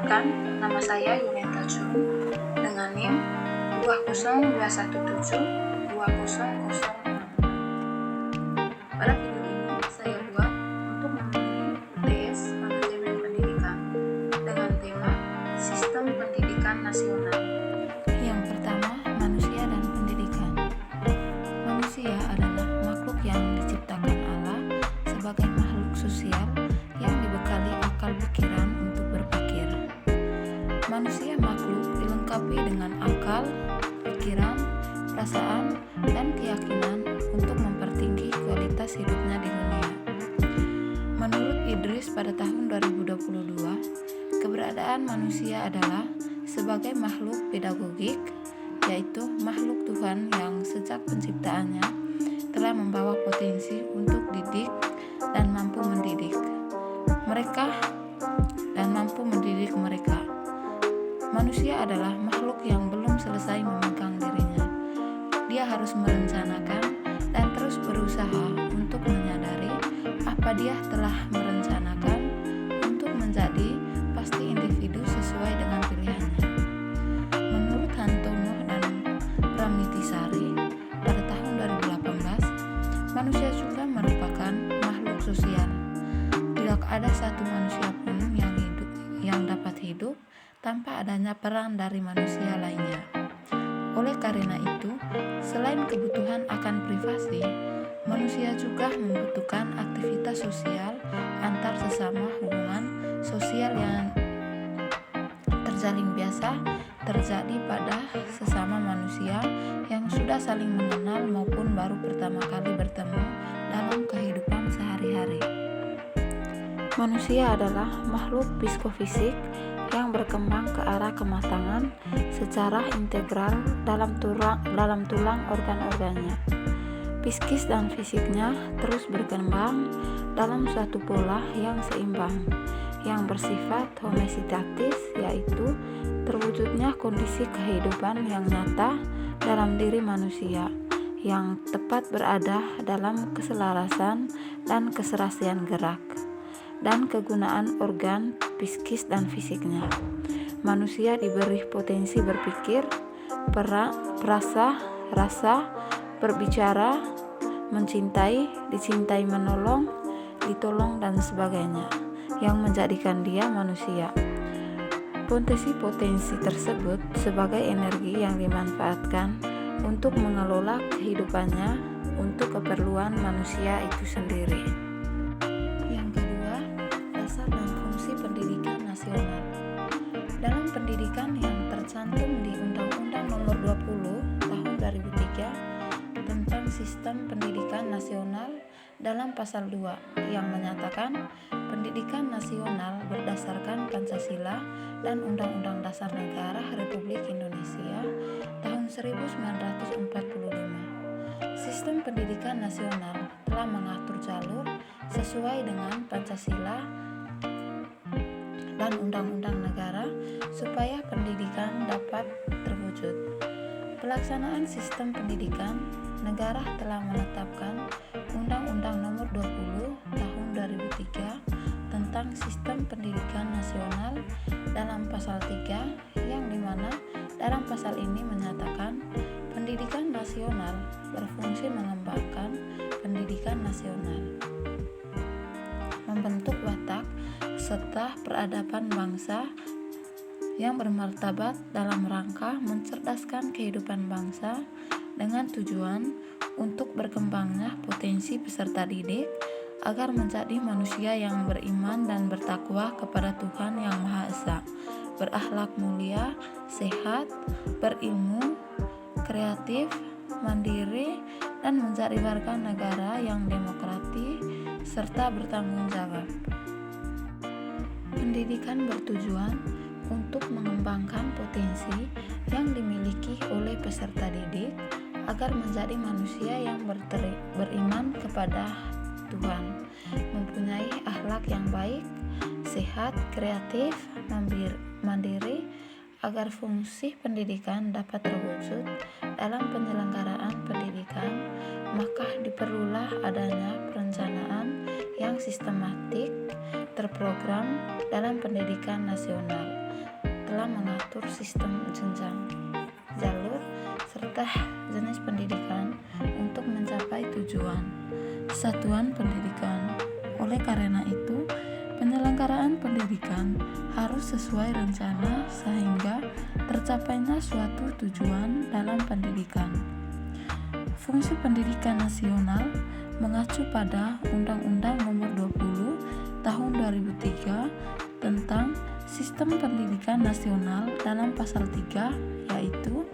Perkenalkan, nama saya Yulenta Jun dengan NIM 202172006. Pada video ini saya buat untuk memenuhi UTS Manajemen Pendidikan dengan tema Sistem Pendidikan Nasional. Yang pertama, manusia dan pendidikan. Manusia adalah makhluk yang diciptakan Allah sebagai makhluk sosial yang dibekali akal pikiran untuk berpikir. Manusia makhluk dilengkapi dengan akal, pikiran, perasaan, dan keyakinan untuk mempertinggi kualitas hidupnya di dunia. Menurut Idris pada tahun 2022, keberadaan manusia adalah sebagai makhluk pedagogik, yaitu makhluk Tuhan yang sejak penciptaannya telah membawa potensi untuk didik dan mampu mendidik mereka. Manusia adalah makhluk yang belum selesai memegang dirinya. Dia harus merencanakan dan terus berusaha untuk menyadari apa dia telah merencanakan untuk menjadi pasti individu sesuai dengan pilihannya. Menurut Hantono dan Pramitisari pada tahun 2018, manusia juga merupakan makhluk sosial. Tidak ada satu manusia pun yang dapat hidup tanpa adanya peran dari manusia lainnya. Oleh karena itu, selain kebutuhan akan privasi, manusia juga membutuhkan aktivitas sosial antar sesama. Hubungan sosial yang terjalin biasa terjadi pada sesama manusia yang sudah saling mengenal maupun baru pertama kali bertemu dalam kehidupan sehari-hari. Manusia adalah makhluk psikofisik yang berkembang ke arah kematangan secara integral dalam tulang organ-organnya. Psikis dan fisiknya terus berkembang dalam suatu pola yang seimbang, yang bersifat homeostatis, yaitu terwujudnya kondisi kehidupan yang nyata dalam diri manusia, yang tepat berada dalam keselarasan dan keserasian gerak dan kegunaan organ psikis dan fisiknya. Manusia diberi potensi berpikir, perasa, rasa, berbicara, mencintai, dicintai, menolong, ditolong, dan sebagainya, yang menjadikan dia manusia. Potensi-potensi tersebut sebagai energi yang dimanfaatkan untuk mengelola kehidupannya untuk keperluan manusia itu sendiri. Pendidikan nasional. Dalam pendidikan yang tercantum di Undang-Undang Nomor 20 Tahun 2003 tentang Sistem Pendidikan Nasional dalam Pasal 2 yang menyatakan pendidikan nasional berdasarkan Pancasila dan Undang-Undang Dasar Negara Republik Indonesia tahun 1945. Sistem pendidikan nasional telah mengatur jalur sesuai dengan Pancasila dan Undang-Undang Negara supaya pendidikan dapat terwujud. Pelaksanaan sistem pendidikan negara telah menetapkan Undang-Undang Nomor 20 Tahun 2003 tentang Sistem Pendidikan Nasional dalam Pasal 3, yang dimana dalam pasal ini menyatakan pendidikan nasional berfungsi mengembangkan pendidikan nasional, membentuk watak serta peradaban bangsa yang bermartabat dalam rangka mencerdaskan kehidupan bangsa dengan tujuan untuk berkembangnya potensi peserta didik agar menjadi manusia yang beriman dan bertakwa kepada Tuhan Yang Maha Esa, berakhlak mulia, sehat, berilmu, kreatif, mandiri, dan menjadi warga negara yang demokratis serta bertanggung jawab. Pendidikan bertujuan untuk mengembangkan potensi yang dimiliki oleh peserta didik agar menjadi manusia yang beriman kepada Tuhan, mempunyai akhlak yang baik, sehat, kreatif, mandiri, agar fungsi pendidikan dapat terwujud dalam penyelenggaraan pendidikan. Maka diperlulah adanya perencanaan yang sistematik terprogram dalam pendidikan nasional telah mengatur sistem jenjang, jalur, serta jenis pendidikan untuk mencapai tujuan satuan pendidikan. Oleh karena itu, penyelenggaraan pendidikan harus sesuai rencana sehingga tercapainya suatu tujuan dalam pendidikan. Fungsi pendidikan nasional mengacu pada Undang-Undang Nomor 20 Tahun 2003 tentang Sistem Pendidikan Nasional dalam pasal 3, yaitu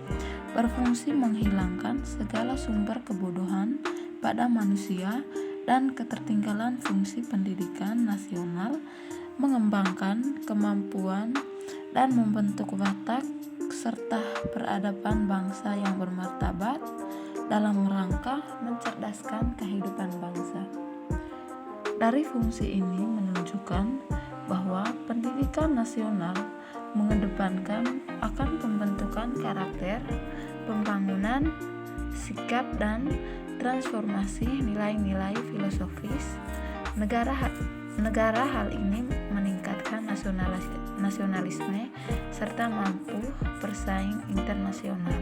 berfungsi menghilangkan segala sumber kebodohan pada manusia dan ketertinggalan fungsi pendidikan nasional, mengembangkan kemampuan dan membentuk watak serta peradaban bangsa yang bermartabat dalam rangka mencerdaskan kehidupan bangsa. Dari fungsi ini menunjukkan bahwa pendidikan nasional mengedepankan akan pembentukan karakter, pembangunan, sikap dan transformasi nilai-nilai filosofis negara. Hal ini meningkatkan nasionalisme serta mampu bersaing internasional.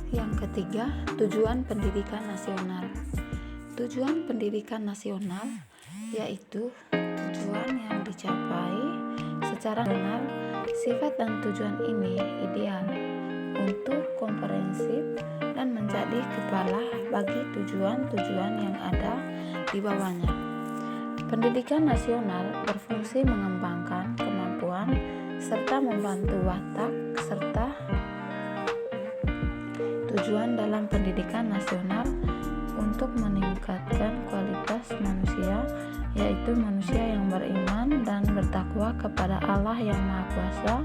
Yang ketiga, tujuan pendidikan nasional. Tujuan pendidikan nasional yaitu tujuan yang dicapai secara benar. Sifat dan tujuan ini ideal untuk komprehensif dan menjadi kepala bagi tujuan-tujuan yang ada di bawahnya. Pendidikan nasional berfungsi mengembangkan kemampuan serta membantu watak serta tujuan dalam pendidikan nasional untuk meningkatkan kualitas manusia, yaitu manusia yang beriman dan bertakwa kepada Allah yang Maha Kuasa,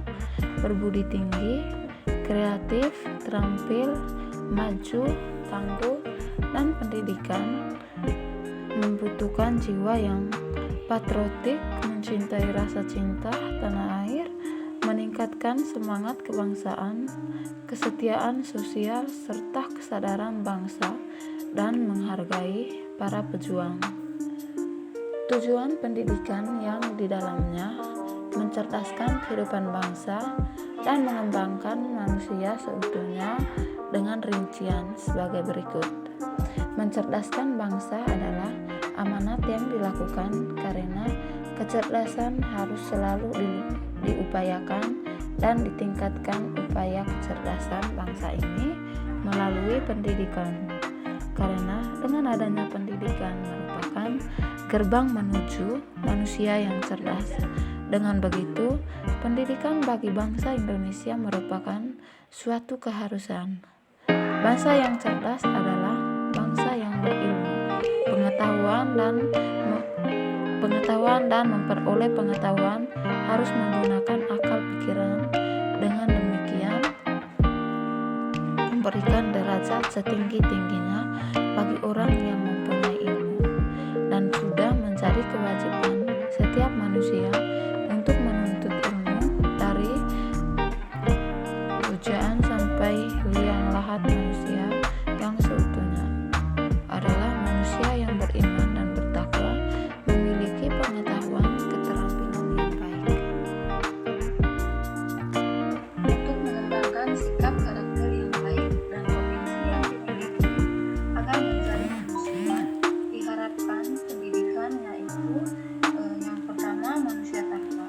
berbudi tinggi, kreatif, terampil, maju, tangguh, dan pendidikan membutuhkan jiwa yang patriotik, mencintai rasa cinta tanah air, meningkatkan semangat kebangsaan, kesetiaan sosial, serta kesadaran bangsa, dan menghargai para pejuang. Tujuan pendidikan yang di dalamnya mencerdaskan kehidupan bangsa dan mengembangkan manusia seutuhnya dengan rincian sebagai berikut. Mencerdaskan bangsa adalah amanat yang dilakukan karena kecerdasan harus selalu diupayakan dan ditingkatkan upaya kecerdasan bangsa ini melalui pendidikan. Karena dengan adanya pendidikan merupakan gerbang menuju manusia yang cerdas. Dengan begitu, pendidikan bagi bangsa Indonesia merupakan suatu keharusan. Bangsa yang cerdas adalah bangsa yang berilmu, pengetahuan dan memperoleh pengetahuan harus menggunakan akal pikiran. Dengan demikian, memberikan derajat setinggi-tingginya bagi orang yang mempunyai ilmu, dan sudah menjadi kewajiban setiap manusia untuk menuntut ilmu dari pujaan sampai liang lahat. Manusia yang seutuhnya adalah manusia yang beriman dan bertakwa, memiliki pengetahuan, keterampilan yang baik untuk mengembangkan sikap karakter yang baik dan potensi yang dimiliki agar menjadi manusia. Diharapkan pendidikan yaitu yang pertama, manusia takwa.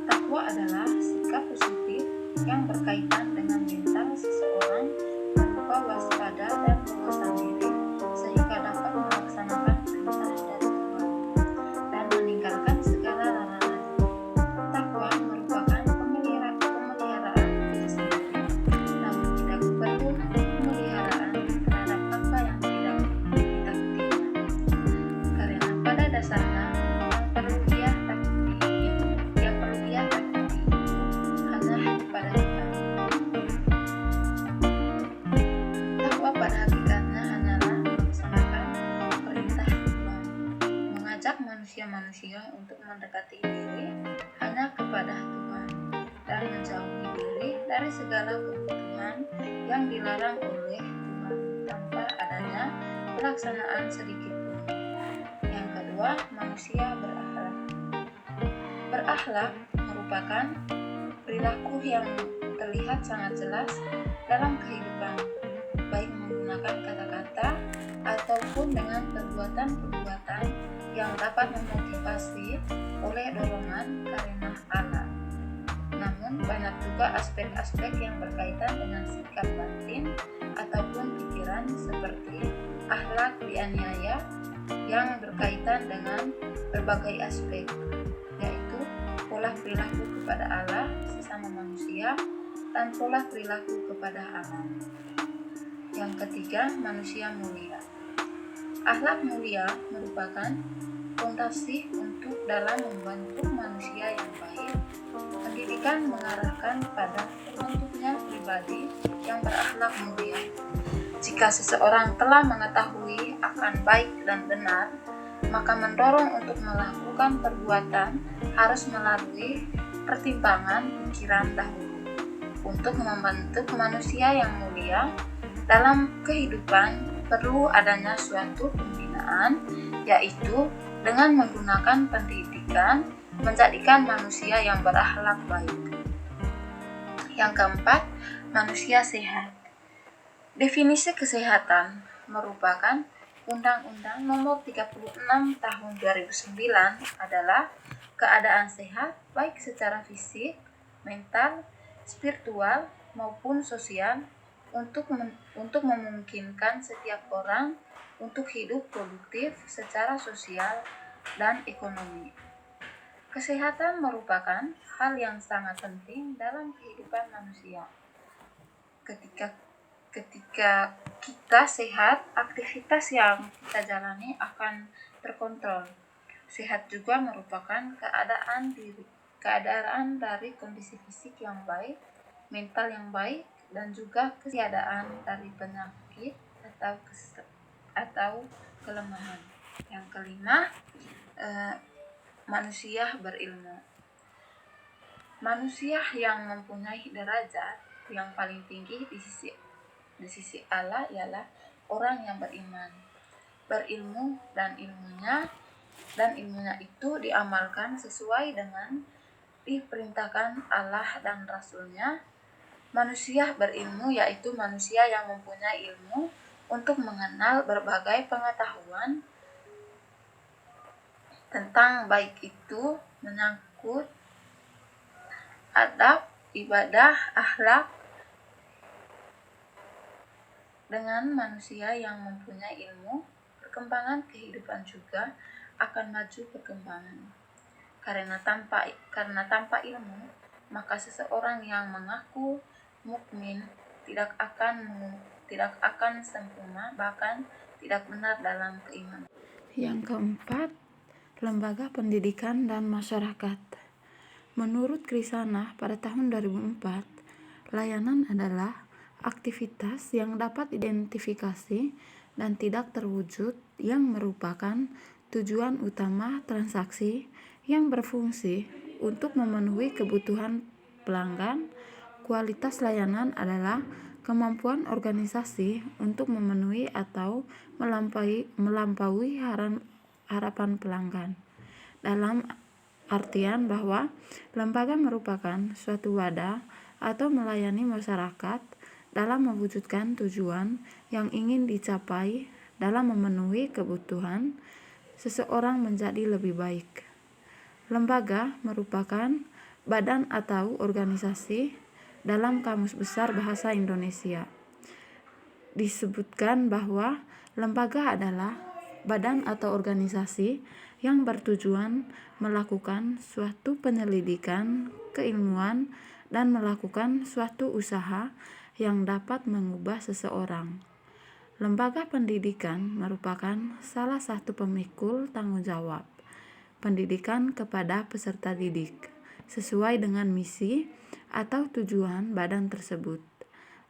Takwa adalah sikap positif yang berkaitan dengan mental seseorang berupa waspada dan penguasaan diri sehingga dapat melaksanakan perintah dari Tuhan dan meninggalkan segala larangan. Takwa merupakan pemeliharaan diri sendiri, namun tidak perlu pemeliharaan terhadap apa yang tidak ditakuti. Karena pada dasarnya yang perlu ia takuti hanya kepada Tuhan. Takwa pada hakikatnya hanyalah melaksanakan perintah Tuhan, mengajak manusia-manusia untuk mendekati diri hanya kepada Tuhan dan menjauhi diri dari segala kebutuhan yang dilarang oleh Tuhan tanpa adanya pelaksanaan sedikit pun. Yang kedua, manusia berakhlak. Berakhlak merupakan perilaku yang terlihat sangat jelas dalam kehidupan, baik menggunakan kata-kata ataupun dengan perbuatan-perbuatan yang dapat memotivasi oleh dorongan karena Allah. Namun banyak juga aspek-aspek yang berkaitan dengan sikap batin ataupun pikiran seperti akhlak dianiaya yang berkaitan dengan berbagai aspek, yaitu pola perilaku kepada Allah, sesama manusia, dan pola perilaku kepada alam. Yang ketiga, manusia mulia. Akhlak mulia merupakan fondasi untuk dalam membentuk manusia yang baik. Pendidikan mengarahkan pada terbentuknya pribadi yang berakhlak mulia. Jika seseorang telah mengetahui akan baik dan benar, maka mendorong untuk melakukan perbuatan harus melalui pertimbangan pikiran dahulu. Untuk membentuk manusia yang mulia dalam kehidupan perlu adanya suatu pembinaan, yaitu dengan menggunakan pendidikan menjadikan manusia yang berakhlak baik. Yang keempat, manusia sehat. Definisi kesehatan merupakan Undang-Undang Nomor 36 Tahun 2009 adalah keadaan sehat baik secara fisik, mental, spiritual maupun sosial untuk memungkinkan setiap orang untuk hidup produktif secara sosial dan ekonomi. Kesehatan merupakan hal yang sangat penting dalam kehidupan manusia. Ketika kita sehat, aktivitas yang kita jalani akan terkontrol. Sehat juga merupakan keadaan dari kondisi fisik yang baik, mental yang baik, dan juga ketiadaan dari penyakit atau kelemahan. Yang kelima, manusia berilmu. Manusia yang mempunyai derajat yang paling tinggi di sisi Allah ialah orang yang beriman, berilmu dan ilmunya itu diamalkan sesuai dengan diperintahkan Allah dan Rasul-Nya. Manusia berilmu yaitu manusia yang mempunyai ilmu untuk mengenal berbagai pengetahuan tentang baik itu menyangkut adab, ibadah, akhlak. Dengan manusia yang mempunyai ilmu, perkembangan kehidupan juga akan maju perkembangan. Karena tanpa ilmu, maka seseorang yang mengaku mukmin tidak akan sempurna, bahkan tidak benar dalam keimanan. Yang keempat, lembaga pendidikan dan masyarakat. Menurut Krisana pada tahun 2004, layanan adalah aktivitas yang dapat identifikasi dan tidak terwujud yang merupakan tujuan utama transaksi yang berfungsi untuk memenuhi kebutuhan pelanggan. Kualitas layanan adalah kemampuan organisasi untuk memenuhi atau melampaui harapan pelanggan. Dalam artian bahwa lembaga merupakan suatu wadah atau melayani masyarakat dalam mewujudkan tujuan yang ingin dicapai dalam memenuhi kebutuhan seseorang menjadi lebih baik. Lembaga merupakan badan atau organisasi dalam Kamus Besar Bahasa Indonesia. Disebutkan bahwa lembaga adalah badan atau organisasi yang bertujuan melakukan suatu penyelidikan keilmuan dan melakukan suatu usaha yang dapat mengubah seseorang. Lembaga pendidikan merupakan salah satu pemikul tanggung jawab pendidikan kepada peserta didik sesuai dengan misi atau tujuan badan tersebut.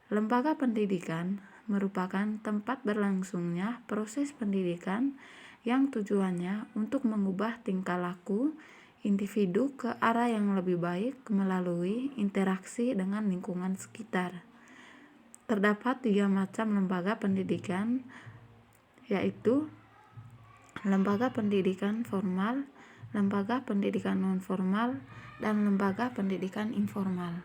Lembaga pendidikan merupakan tempat berlangsungnya proses pendidikan yang tujuannya untuk mengubah tingkah laku individu ke arah yang lebih baik melalui interaksi dengan lingkungan sekitar. Terdapat 3 macam lembaga pendidikan, yaitu lembaga pendidikan formal, lembaga pendidikan non formal, dan lembaga pendidikan informal.